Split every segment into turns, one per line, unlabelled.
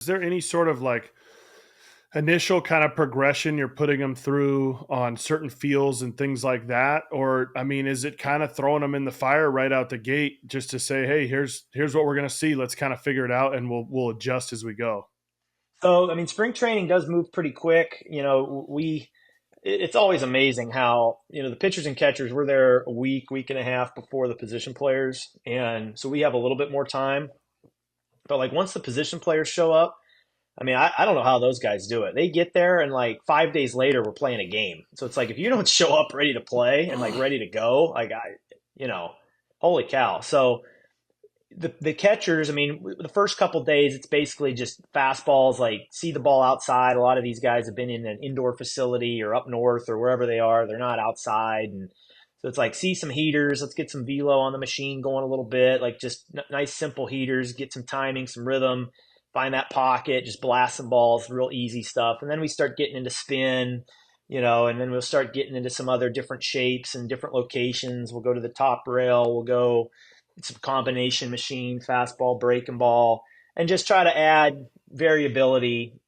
Is there any sort of like initial kind of progression you're putting them through on certain fields and things like that? Or, I mean, is it kind of throwing them in the fire right out the gate just to say, hey, here's what we're going to see. Let's kind of figure it out and we'll adjust as we go.
So, I mean, spring training does move pretty quick. It's always amazing how, the pitchers and catchers, we're there a week and a half before the position players. And so we have a little bit more time. But like once the position players show up, I mean, I don't know how those guys do it. They get there and like 5 days later, we're playing a game. So it's like if you don't show up ready to play and like ready to go, you know, holy cow. So the catchers, I mean, the first couple days, it's basically just fastballs, like see the ball outside. A lot of these guys have been in an indoor facility or up north or wherever they are. They're not outside. And so it's like, see some heaters. Let's get some velo on the machine going a little bit, like just nice, simple heaters, get some timing, some rhythm, find that pocket, just blast some balls, real easy stuff. And then we start getting into spin, and then we'll start getting into some other different shapes and different locations. We'll go to the top rail. We'll go some combination machine, fastball, breaking ball, and just try to add variability,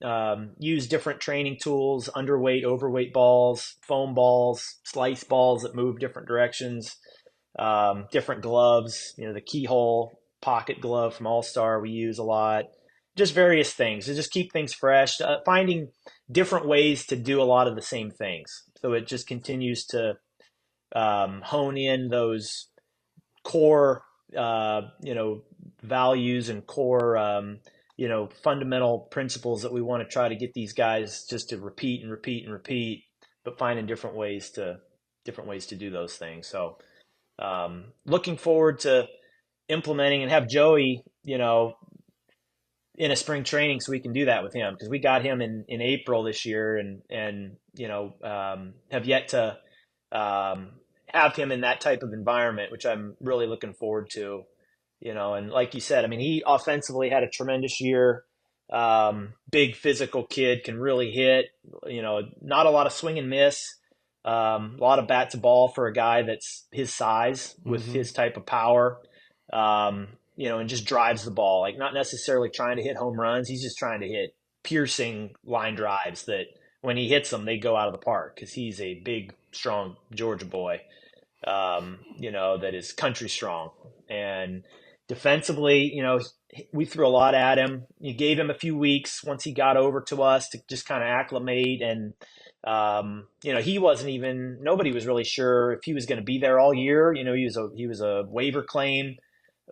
use different training tools, underweight, overweight balls, foam balls, slice balls that move different directions, different gloves, the keyhole pocket glove from All Star we use a lot, just various things to just keep things fresh, finding different ways to do a lot of the same things. So it just continues to hone in those core values and core, fundamental principles that we want to try to get these guys just to repeat and repeat and repeat, but finding different ways to do those things. So, looking forward to implementing and have Joey, in a spring training so we can do that with him because we got him in April this year and have yet to, have him in that type of environment, which I'm really looking forward to, and like you said, I mean, he offensively had a tremendous year. Big physical kid, can really hit, not a lot of swing and miss, a lot of bat to ball for a guy that's his size with
Mm-hmm.
his type of power, and just drives the ball, like not necessarily trying to hit home runs. He's just trying to hit piercing line drives that when he hits them, they go out of the park because he's a big, strong Georgia boy, that is country strong. And defensively, we threw a lot at him. You gave him a few weeks once he got over to us to just kind of acclimate. And, he wasn't even, nobody was really sure if he was going to be there all year. He was a waiver claim.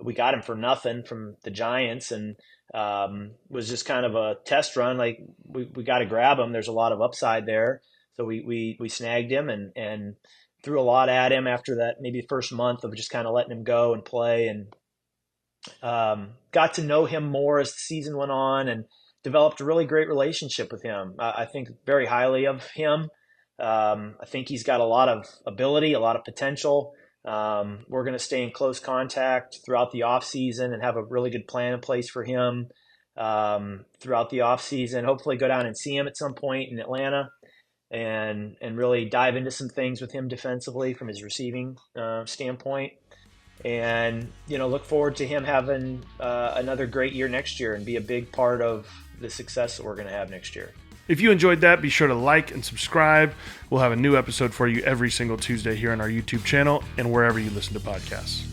We got him for nothing from the Giants and was just kind of a test run. Like we got to grab him. There's a lot of upside there. So we snagged him and threw a lot at him after that, maybe the first month of just kind of letting him go and play, and got to know him more as the season went on and developed a really great relationship with him. I think very highly of him. I think he's got a lot of ability, a lot of potential. We're going to stay in close contact throughout the off season and have a really good plan in place for him throughout the off season. Hopefully go down and see him at some point in Atlanta and really dive into some things with him defensively from his receiving standpoint. And, look forward to him having another great year next year and be a big part of the success that we're going to have next year.
If you enjoyed that, be sure to like and subscribe. We'll have a new episode for you every single Tuesday here on our YouTube channel and wherever you listen to podcasts.